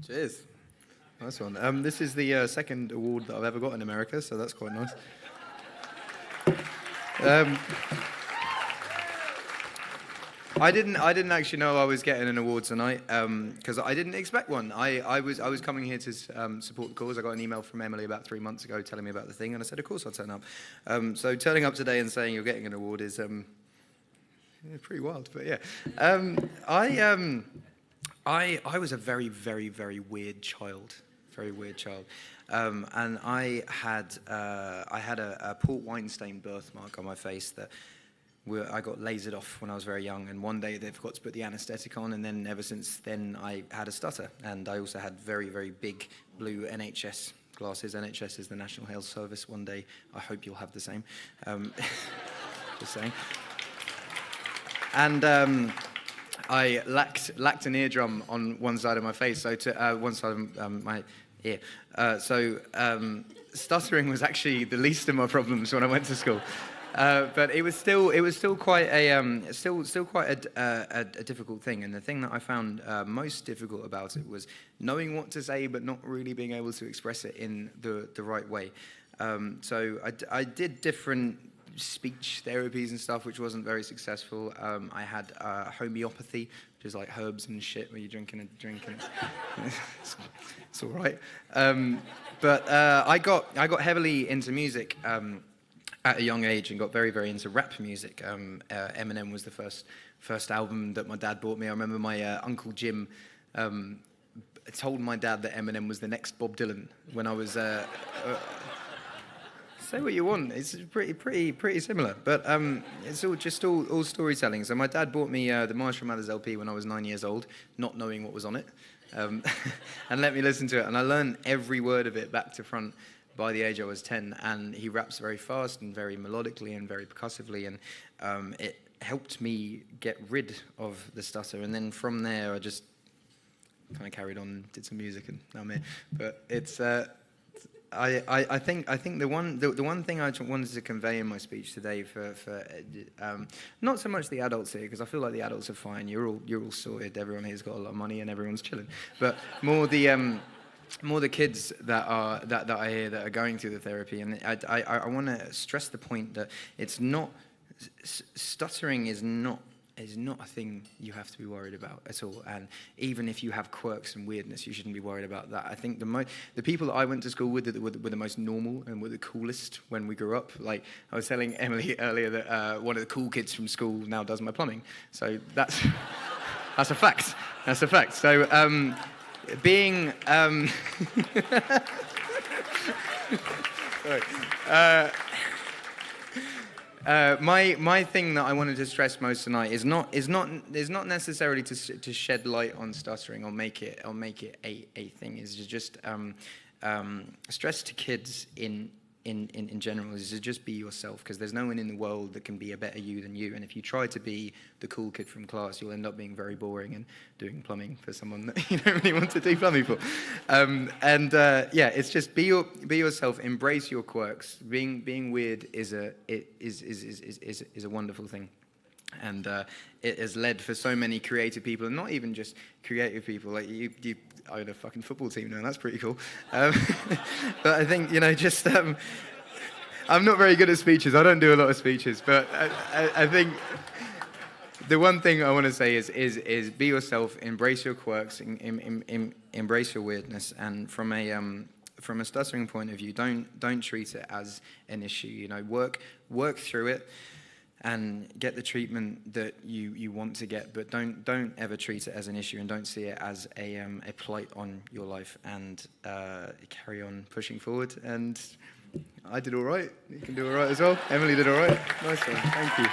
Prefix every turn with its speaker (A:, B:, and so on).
A: Cheers. Nice one. This is the second award that I've ever got in America, so that's quite nice. I didn't actually know I was getting an award tonight because I didn't expect one. I was coming here to support the cause. I got an email from Emily about 3 months ago telling me about the thing, and I said, of course I'll turn up. So turning up today and saying you're getting an award is pretty wild, but yeah. I was a very, very, very weird child. Very weird child. And I had a port wine stained birthmark on my face that I got lasered off when I was very young, and one day they forgot to put the anaesthetic on, and then ever since then I had a stutter, and I also had very, very big blue NHS glasses. NHS is the National Health Service. One day I hope you'll have the same. Just saying. And I lacked an eardrum on one side of my face, so to one side of my ear. Stuttering was actually the least of my problems when I went to school. But it was still quite a difficult thing, and the thing that I found most difficult about it was knowing what to say but not really being able to express it in the right way. So I did different speech therapies and stuff, which wasn't very successful. I had homeopathy, which is like herbs and shit where you're drinking a drink and it's all right. But I got heavily into music at a young age and got very, very into rap music. Eminem was the first album that my dad bought me. I remember my Uncle Jim told my dad that Eminem was the next Bob Dylan when I was... say what you want. It's pretty similar, but it's all storytelling. So my dad bought me the Marshall Mathers LP when I was 9 years old, not knowing what was on it, and let me listen to it. And I learned every word of it back to front by the age I was 10. And he raps very fast and very melodically and very percussively, and it helped me get rid of the stutter. And then from there, I just kind of carried on, did some music, and now I'm here. But it's. I think the one thing I wanted to convey in my speech today for not so much the adults here, because I feel like the adults are fine. You're all sorted. Everyone here's got a lot of money and everyone's chilling. But more the kids that I hear that are going through the therapy, and I want to stress the point that it's not stuttering is not a thing you have to be worried about at all. And even if you have quirks and weirdness, you shouldn't be worried about that. I think the people that I went to school with were the most normal and were the coolest when we grew up. Like I was telling Emily earlier that one of the cool kids from school now does my plumbing. So that's a fact. That's a fact. So being sorry. My thing that I wanted to stress most tonight is not necessarily to shed light on stuttering or make it a thing. Is to just stress to kids in general is to just be yourself, because there's no one in the world that can be a better you than you. And if you try to be the cool kid from class, you'll end up being very boring and doing plumbing for someone that you don't really want to do plumbing for. It's just be yourself, embrace your quirks. Being weird is a wonderful thing. And it has led for so many creative people, and not even just creative people. Like you own a fucking football team now, and that's pretty cool. But I think, just I'm not very good at speeches. I don't do a lot of speeches, but I think the one thing I want to say is be yourself, embrace your quirks, embrace your weirdness, and from a stuttering point of view, don't treat it as an issue. Work through it and get the treatment that you want to get, but don't ever treat it as an issue, and don't see it as a plight on your life, and carry on pushing forward. And I did all right. You can do all right as well. Emily did all right. Nice one. Thank you.